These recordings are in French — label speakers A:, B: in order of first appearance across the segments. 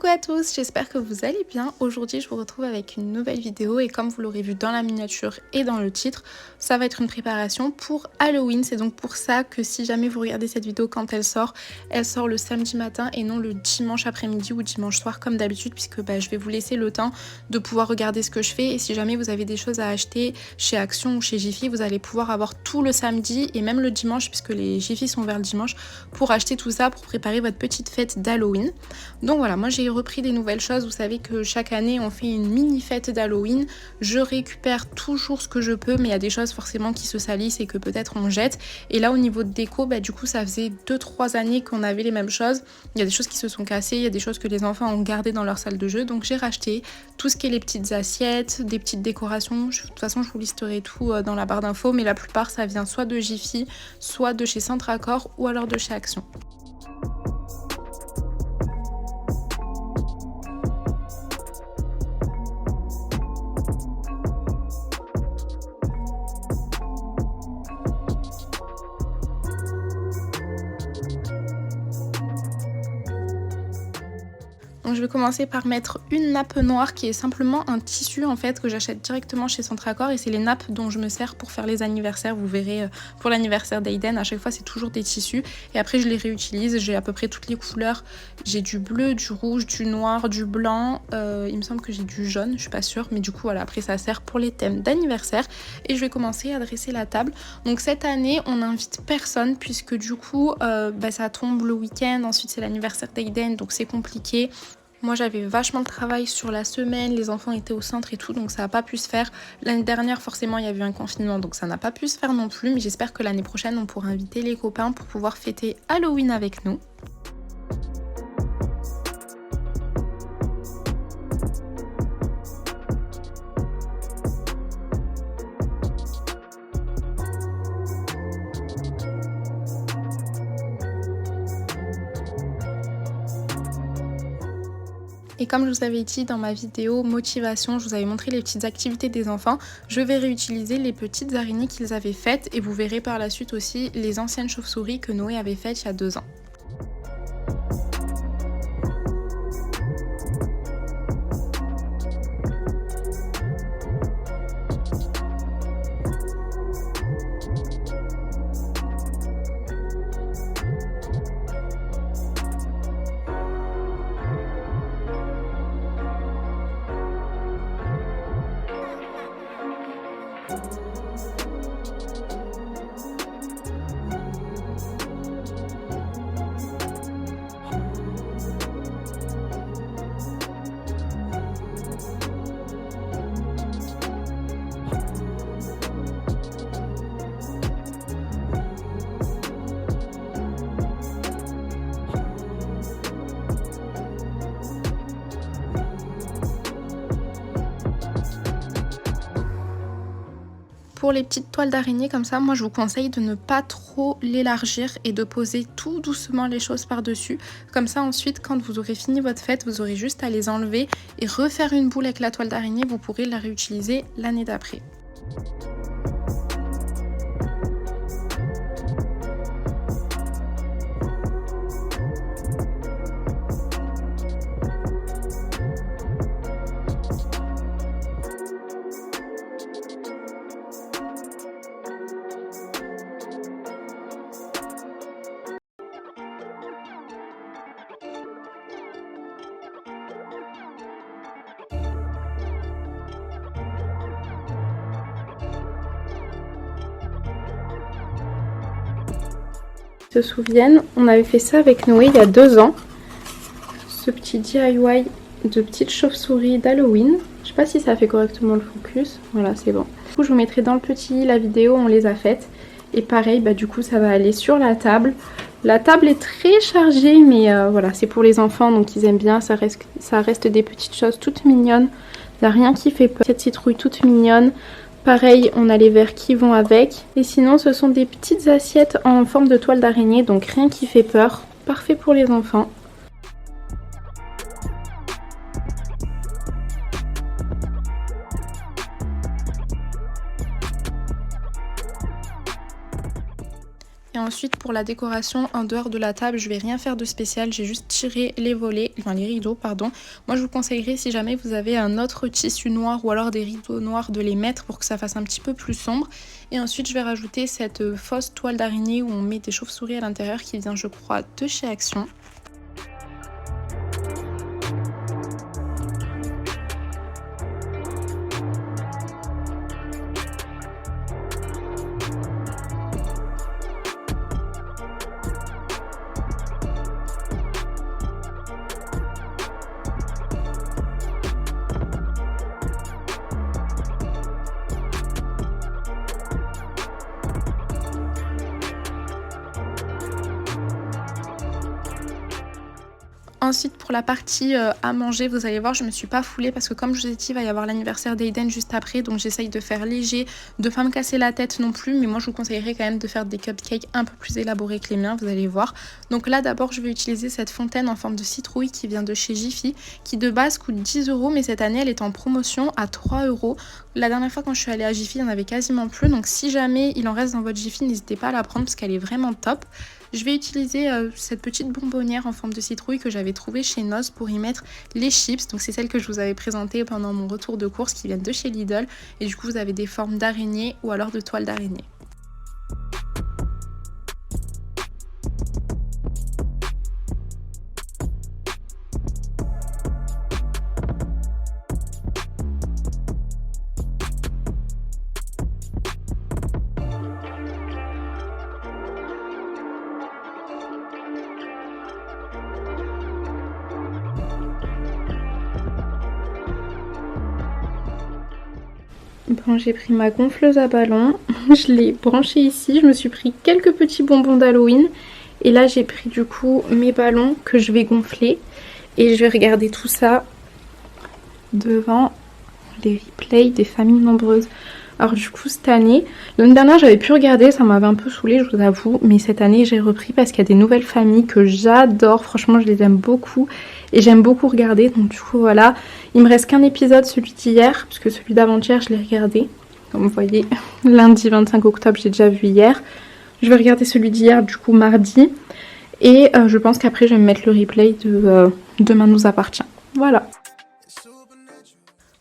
A: à tous, j'espère que vous allez bien. Aujourd'hui je vous retrouve avec une nouvelle vidéo et comme vous l'aurez vu dans la miniature et dans le titre, ça va être une préparation pour Halloween. C'est donc pour ça que si jamais vous regardez cette vidéo quand elle sort le samedi matin et non le dimanche après-midi ou dimanche soir comme d'habitude, puisque je vais vous laisser le temps de pouvoir regarder ce que je fais. Et si jamais vous avez des choses à acheter chez Action ou chez Jiffy, vous allez pouvoir avoir tout le samedi et même le dimanche, puisque les Jiffy sont vers le dimanche, pour acheter tout ça pour préparer votre petite fête d'Halloween. Donc voilà, moi j'ai repris des nouvelles choses. Vous savez que chaque année on fait une mini fête d'Halloween. Je récupère toujours ce que je peux, mais il y a des choses forcément qui se salissent et que peut-être on jette. Et là au niveau de déco, du coup ça faisait 2-3 années qu'on avait les mêmes choses. Il y a des choses qui se sont cassées, il y a des choses que les enfants ont gardées dans leur salle de jeu. Donc j'ai racheté tout ce qui est les petites assiettes, des petites décorations. De toute façon je vous listerai tout dans la barre d'infos, mais la plupart ça vient soit de Jiffy, soit de chez Centre Accor ou alors de chez Action. Donc je vais commencer par mettre une nappe noire qui est simplement un tissu en fait que j'achète directement chez Centre Accor, et c'est les nappes dont je me sers pour faire les anniversaires. Vous verrez pour l'anniversaire d'Aiden, à chaque fois c'est toujours des tissus et après je les réutilise. J'ai à peu près toutes les couleurs, j'ai du bleu, du rouge, du noir, du blanc, il me semble que j'ai du jaune, je suis pas sûre, mais du coup voilà, après ça sert pour les thèmes d'anniversaire. Et je vais commencer à dresser la table. Donc cette année on n'invite personne puisque du coup ça tombe le week-end, ensuite c'est l'anniversaire d'Aiden, donc c'est compliqué. Moi j'avais vachement de travail sur la semaine, les enfants étaient au centre et tout, donc ça n'a pas pu se faire. L'année dernière forcément il y avait eu un confinement, donc ça n'a pas pu se faire non plus, mais j'espère que l'année prochaine on pourra inviter les copains pour pouvoir fêter Halloween avec nous. Et comme je vous avais dit dans ma vidéo motivation, je vous avais montré les petites activités des enfants, je vais réutiliser les petites araignées qu'ils avaient faites et vous verrez par la suite aussi les anciennes chauves-souris que Noé avait faites il y a 2 ans. Pour les petites toiles d'araignée comme ça, moi je vous conseille de ne pas trop l'élargir et de poser tout doucement les choses par-dessus. Comme ça ensuite quand vous aurez fini votre fête, vous aurez juste à les enlever et refaire une boule avec la toile d'araignée, vous pourrez la réutiliser l'année d'après. Se souviennent, on avait fait ça avec Noé il y a 2 ans. Ce petit DIY de petites chauves-souris d'Halloween. Je sais pas si ça fait correctement le focus. Voilà, c'est bon. Du coup, je vous mettrai dans le petit la vidéo, on les a faites. Et pareil, du coup, ça va aller sur la table. La table est très chargée, mais voilà, c'est pour les enfants, donc ils aiment bien. Ça reste des petites choses toutes mignonnes. Il n'y a rien qui fait peur. Cette citrouille toute mignonne. Pareil, on a les verres qui vont avec. Et sinon, ce sont des petites assiettes en forme de toile d'araignée, donc rien qui fait peur. Parfait pour les enfants. Et ensuite pour la décoration en dehors de la table, je vais rien faire de spécial, j'ai juste tiré les volets, enfin les rideaux pardon. Moi je vous conseillerais, si jamais vous avez un autre tissu noir ou alors des rideaux noirs, de les mettre pour que ça fasse un petit peu plus sombre. Et ensuite je vais rajouter cette fausse toile d'araignée où on met des chauves-souris à l'intérieur qui vient je crois de chez Action. Ensuite pour la partie à manger, vous allez voir, je me suis pas foulée parce que comme je vous ai dit, il va y avoir l'anniversaire d'Aiden juste après, donc j'essaye de faire léger, de pas me casser la tête non plus, mais moi je vous conseillerais quand même de faire des cupcakes un peu plus élaborés que les miens, vous allez voir. Donc là d'abord je vais utiliser cette fontaine en forme de citrouille qui vient de chez Jiffy, qui de base coûte 10 €, mais cette année elle est en promotion à 3 €. La dernière fois quand je suis allée à Jiffy, il n'y en avait quasiment plus, donc si jamais il en reste dans votre Jiffy, n'hésitez pas à la prendre parce qu'elle est vraiment top. Je vais utiliser cette petite bonbonnière en forme de citrouille que j'avais trouvée chez Noz pour y mettre les chips. Donc c'est celle que je vous avais présentée pendant mon retour de course qui viennent de chez Lidl. Et du coup vous avez des formes d'araignée ou alors de toile d'araignée. Bon, j'ai pris ma gonfleuse à ballons, je l'ai branchée ici, je me suis pris quelques petits bonbons d'Halloween et là j'ai pris du coup mes ballons que je vais gonfler et je vais regarder tout ça devant les replays des familles nombreuses. Alors du coup cette année, l'année dernière j'avais pu regarder, ça m'avait un peu saoulée je vous avoue, mais cette année j'ai repris parce qu'il y a des nouvelles familles que j'adore, franchement je les aime beaucoup et j'aime beaucoup regarder, donc du coup voilà, il me reste qu'un épisode, celui d'hier, parce que celui d'avant-hier je l'ai regardé, comme vous voyez, lundi 25 octobre j'ai déjà vu hier, je vais regarder celui d'hier du coup mardi, et je pense qu'après je vais me mettre le replay de Demain nous appartient, voilà.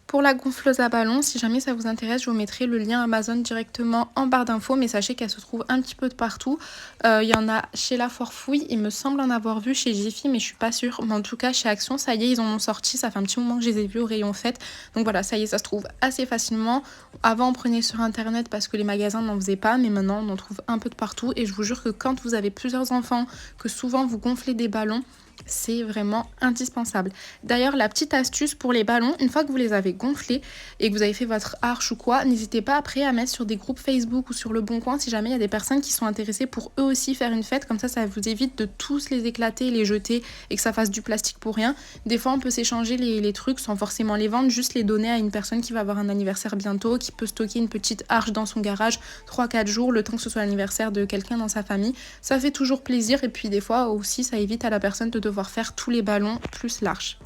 A: Pour la gonfleuse à ballons, si jamais ça vous intéresse, je vous mettrai le lien Amazon directement en barre d'infos, mais sachez qu'elle se trouve un petit peu de partout. Il y en a chez La Forfouille, il me semble en avoir vu chez Jiffy, mais je suis pas sûre. Mais en tout cas, chez Action, ça y est, ils en ont sorti, ça fait un petit moment que je les ai vus au rayon fête. Donc voilà, ça y est, ça se trouve assez facilement. Avant, on prenait sur internet parce que les magasins n'en faisaient pas, mais maintenant, on en trouve un peu de partout. Et je vous jure que quand vous avez plusieurs enfants, que souvent vous gonflez des ballons, c'est vraiment indispensable. D'ailleurs, la petite astuce pour les ballons, une fois que vous les avez gonflés et que vous avez fait votre arche ou quoi, n'hésitez pas après à mettre sur des groupes Facebook ou sur le Bon Coin si jamais il y a des personnes qui sont intéressées pour eux aussi faire une fête. Comme ça vous évite de tous les éclater, les jeter et que ça fasse du plastique pour rien. Des fois, on peut s'échanger les trucs sans forcément les vendre, juste les donner à une personne qui va avoir un anniversaire bientôt, qui peut stocker une petite arche dans son garage 3-4 jours, le temps que ce soit l'anniversaire de quelqu'un dans sa famille. Ça fait toujours plaisir et puis des fois aussi, ça évite à la personne de devoir faire tous les ballons plus l'arche.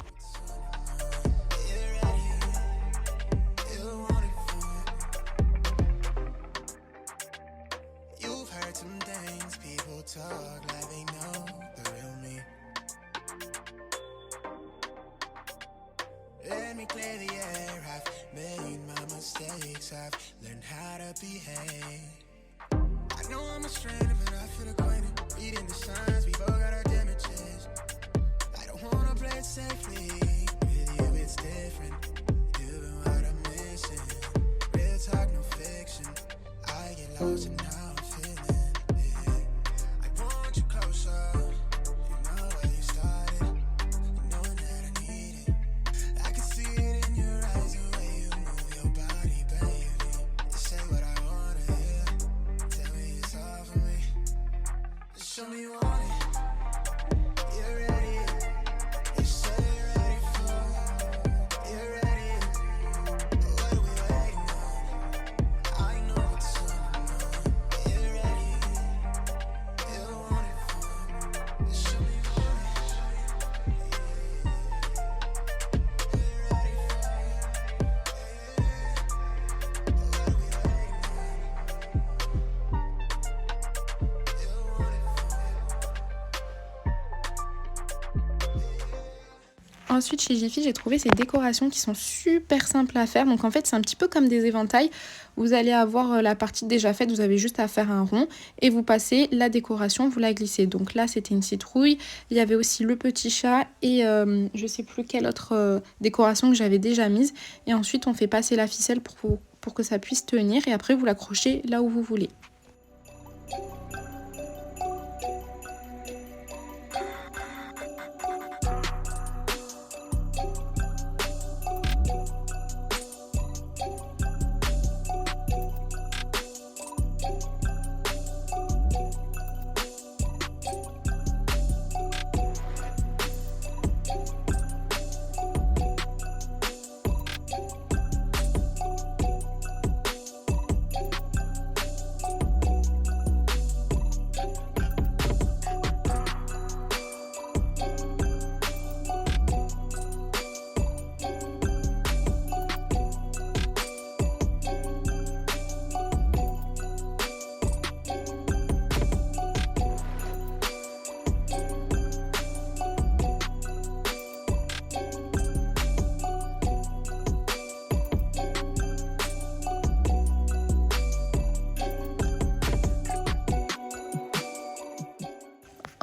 B: Safely with you, it's different. You know what I'm missing. Real talk, no fiction. I get lost in how I'm feeling. Yeah. I want you closer. You know where you started. You know that I need it. I can see it in your eyes, the way you move your body, baby. You say what I wanna hear. Tell me it's all for me. Show me you want it.
A: Ensuite, chez Jiffy, j'ai trouvé ces décorations qui sont super simples à faire. Donc en fait, c'est un petit peu comme des éventails. Vous allez avoir la partie déjà faite, vous avez juste à faire un rond et vous passez la décoration, vous la glissez. Donc là, c'était une citrouille. Il y avait aussi le petit chat et je sais plus quelle autre décoration que j'avais déjà mise. Et ensuite, on fait passer la ficelle pour que ça puisse tenir et après, vous l'accrochez là où vous voulez.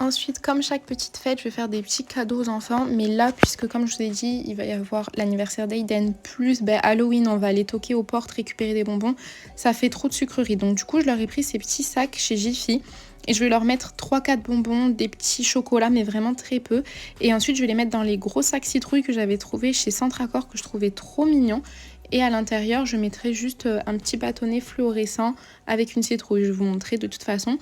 A: Ensuite, comme chaque petite fête, je vais faire des petits cadeaux aux enfants. Mais là, puisque comme je vous ai dit, il va y avoir l'anniversaire d'Aiden plus Halloween, on va aller toquer aux portes, récupérer des bonbons. Ça fait trop de sucreries. Donc du coup, je leur ai pris ces petits sacs chez Jiffy. Et je vais leur mettre 3-4 bonbons, des petits chocolats, mais vraiment très peu. Et ensuite, je vais les mettre dans les gros sacs citrouilles que j'avais trouvés chez Centracor, que je trouvais trop mignons. Et à l'intérieur, je mettrai juste un petit bâtonnet fluorescent avec une citrouille. Je vais vous montrer de toute façon.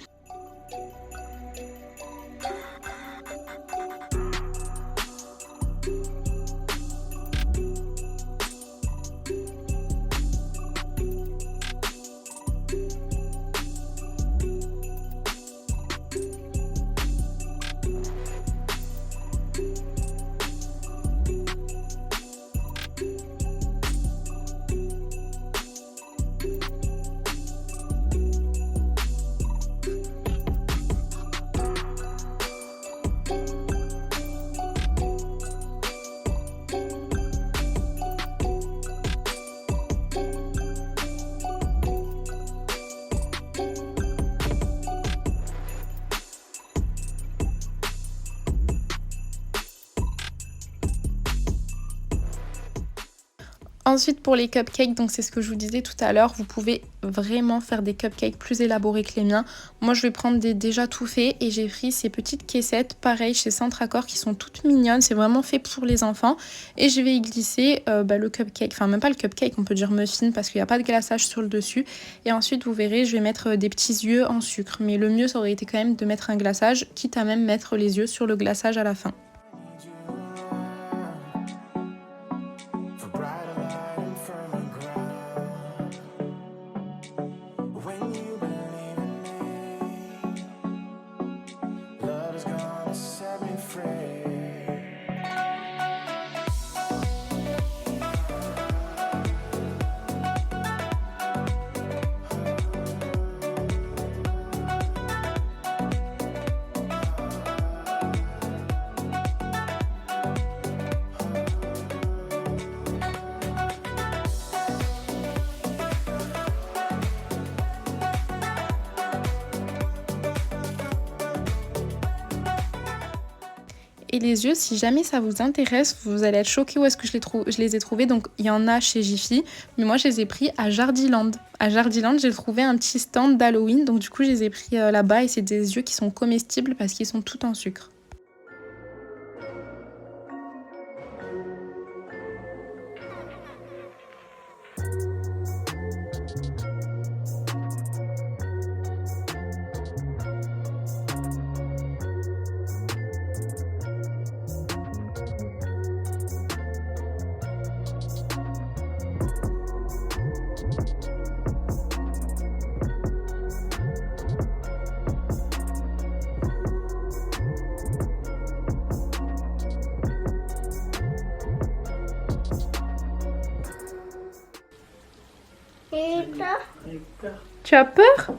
A: Ensuite pour les cupcakes, donc c'est ce que je vous disais tout à l'heure, vous pouvez vraiment faire des cupcakes plus élaborés que les miens. Moi je vais prendre des déjà tout faits et j'ai pris ces petites caissettes, pareil chez Centracor, qui sont toutes mignonnes, c'est vraiment fait pour les enfants. Et je vais y glisser le cupcake, enfin même pas le cupcake, on peut dire muffin parce qu'il n'y a pas de glaçage sur le dessus. Et ensuite vous verrez, je vais mettre des petits yeux en sucre. Mais le mieux ça aurait été quand même de mettre un glaçage, quitte à même mettre les yeux sur le glaçage à la fin. Et les yeux, si jamais ça vous intéresse, vous allez être choqués où est-ce que je les ai trouvés. Donc il y en a chez Jiffy, mais moi je les ai pris à Jardiland. À Jardiland, j'ai trouvé un petit stand d'Halloween, donc du coup je les ai pris là-bas et c'est des yeux qui sont comestibles parce qu'ils sont tout en sucre. Tu as peur?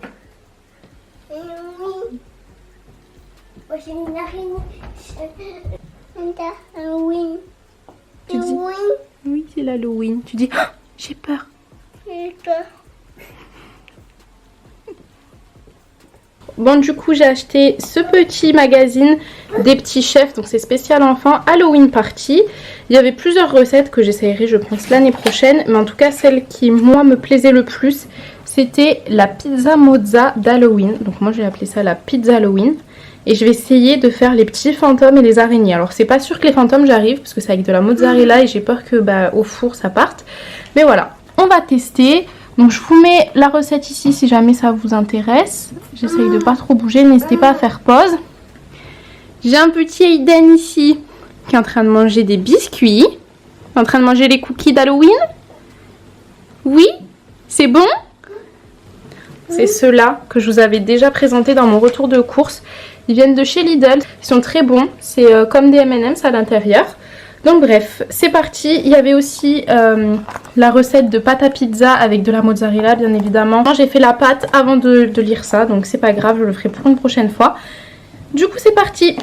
C: Oui. Moi j'ai une araignée. Oui.
A: Tu dis oui, c'est l'Halloween. Tu dis oh, j'ai peur. Bon, du coup, j'ai acheté ce petit magazine des petits chefs, donc c'est spécial enfant, Halloween Party. Il y avait plusieurs recettes que j'essayerai, je pense, l'année prochaine, mais en tout cas, celle qui, moi, me plaisait le plus, c'était la pizza mozza d'Halloween. Donc moi, j'ai appelé ça la pizza Halloween. Et je vais essayer de faire les petits fantômes et les araignées. Alors, c'est pas sûr que les fantômes, j'arrive, parce que c'est avec de la mozzarella et j'ai peur que au four, ça parte. Mais voilà, on va tester. Donc je vous mets la recette ici si jamais ça vous intéresse. J'essaye de pas trop bouger, n'hésitez pas à faire pause. J'ai un petit Aiden ici qui est en train de manger des biscuits. En train de manger les cookies d'Halloween. Oui, c'est bon? C'est ceux-là que je vous avais déjà présentés dans mon retour de course. Ils viennent de chez Lidl, ils sont très bons. C'est comme des M&M's à l'intérieur. Donc bref, c'est parti. Il y avait aussi la recette de pâte à pizza avec de la mozzarella, bien évidemment. J'ai fait la pâte avant de lire ça, donc c'est pas grave, je le ferai pour une prochaine fois. Du coup, c'est parti.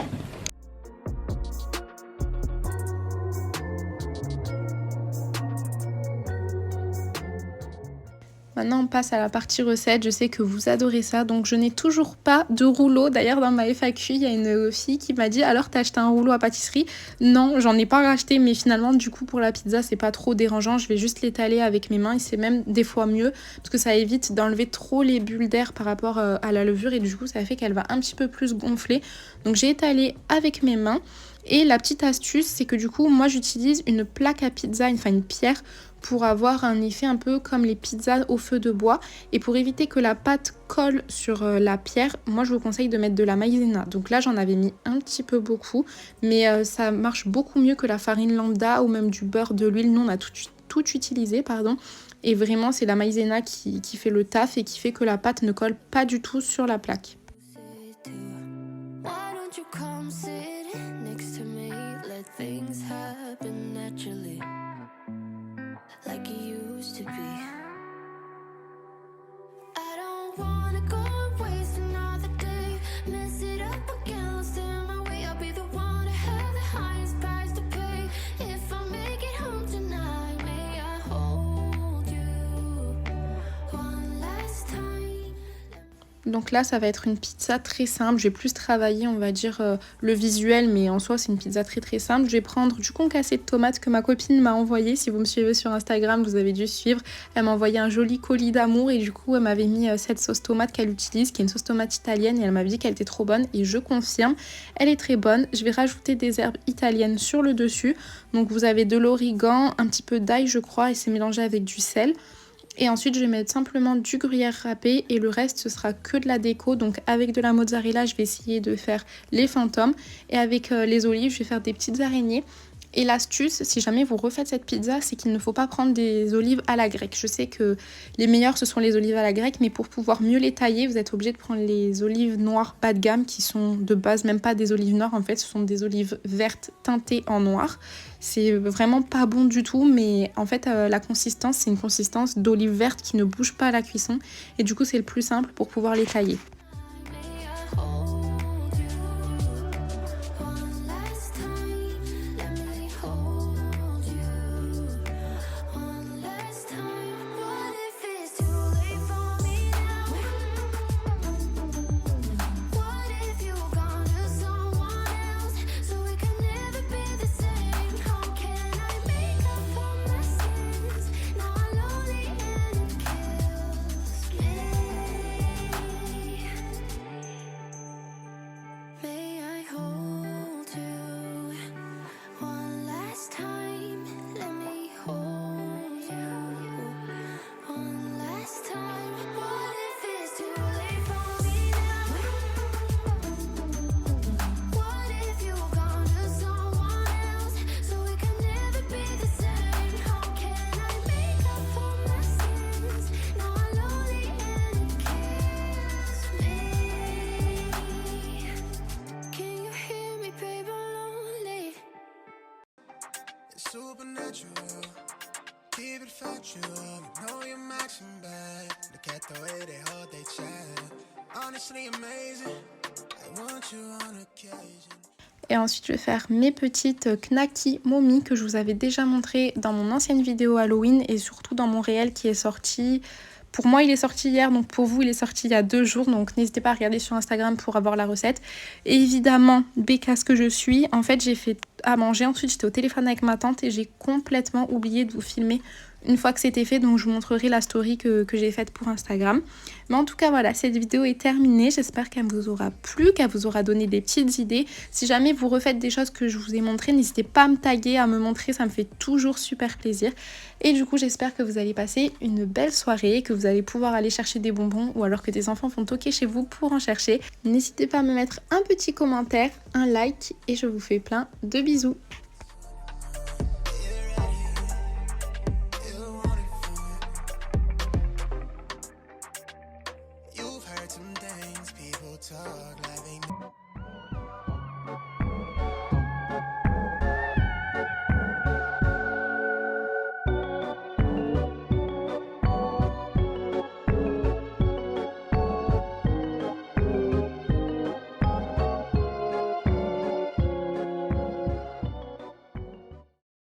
A: Maintenant on passe à la partie recette, je sais que vous adorez ça, donc je n'ai toujours pas de rouleau. D'ailleurs dans ma FAQ, il y a une fille qui m'a dit alors t'as acheté un rouleau à pâtisserie? Non, j'en ai pas racheté, mais finalement du coup pour la pizza c'est pas trop dérangeant, je vais juste l'étaler avec mes mains et c'est même des fois mieux parce que ça évite d'enlever trop les bulles d'air par rapport à la levure et du coup ça fait qu'elle va un petit peu plus gonfler. Donc j'ai étalé avec mes mains. Et la petite astuce, c'est que du coup, moi j'utilise une plaque à pizza, enfin une pierre, pour avoir un effet un peu comme les pizzas au feu de bois. Et pour éviter que la pâte colle sur la pierre, moi je vous conseille de mettre de la maïzena. Donc là j'en avais mis un petit peu beaucoup, mais ça marche beaucoup mieux que la farine lambda ou même du beurre, de l'huile. Nous on a tout utilisé, pardon. Et vraiment c'est la maïzena qui fait le taf et qui fait que la pâte ne colle pas du tout sur la plaque.
C: Things happen naturally, like it used to be. I don't wanna go and waste another day, mess it up again, lost in my way. I'll be the one to have the highest price to pay. If I make it home tonight, may I hold you one last time.
A: Donc là ça va être une pizza très simple, je vais plus travailler on va dire le visuel, mais en soi c'est une pizza très simple. Je vais prendre du concassé de tomates que ma copine m'a envoyé. Si vous me suivez sur Instagram vous avez dû suivre, elle m'a envoyé un joli colis d'amour et du coup elle m'avait mis cette sauce tomate qu'elle utilise, qui est une sauce tomate italienne, et elle m'avait dit qu'elle était trop bonne et je confirme, elle est très bonne. Je vais rajouter des herbes italiennes sur le dessus, donc vous avez de l'origan, un petit peu d'ail je crois, et c'est mélangé avec du sel. Et ensuite je vais mettre simplement du gruyère râpé et le reste ce sera que de la déco. Donc avec de la mozzarella je vais essayer de faire les fantômes et avec les olives je vais faire des petites araignées. Et l'astuce, si jamais vous refaites cette pizza, c'est qu'il ne faut pas prendre des olives à la grecque. Je sais que les meilleures ce sont les olives à la grecque, mais pour pouvoir mieux les tailler, vous êtes obligé de prendre les olives noires bas de gamme qui sont de base même pas des olives noires en fait, ce sont des olives vertes teintées en noir. C'est vraiment pas bon du tout, mais en fait la consistance c'est une consistance d'olive verte qui ne bouge pas à la cuisson et du coup c'est le plus simple pour pouvoir les tailler.
B: Supernatural, keep it factual. Know you're maxing bad. Look at the way they hold their chat. Honestly amazing. I want you on occasion.
A: Et ensuite je vais faire mes petites knacky mommy que je vous avais déjà montré dans mon ancienne vidéo Halloween et surtout dans mon réel qui est sorti. Pour moi il est sorti hier, donc pour vous il est sorti il y a 2 jours, donc n'hésitez pas à regarder sur Instagram pour avoir la recette. Et évidemment, bécasse que je suis, en fait j'ai fait à manger, ensuite j'étais au téléphone avec ma tante et j'ai complètement oublié de vous filmer une fois que c'était fait, donc je vous montrerai la story que j'ai faite pour Instagram. Mais en tout cas voilà, cette vidéo est terminée, j'espère qu'elle vous aura plu, qu'elle vous aura donné des petites idées. Si jamais vous refaites des choses que je vous ai montrées, n'hésitez pas à me taguer, à me montrer, ça me fait toujours super plaisir. Et du coup j'espère que vous allez passer une belle soirée, que vous allez pouvoir aller chercher des bonbons ou alors que des enfants vont toquer chez vous pour en chercher. N'hésitez pas à me mettre un petit commentaire, un like et je vous fais plein de bisous.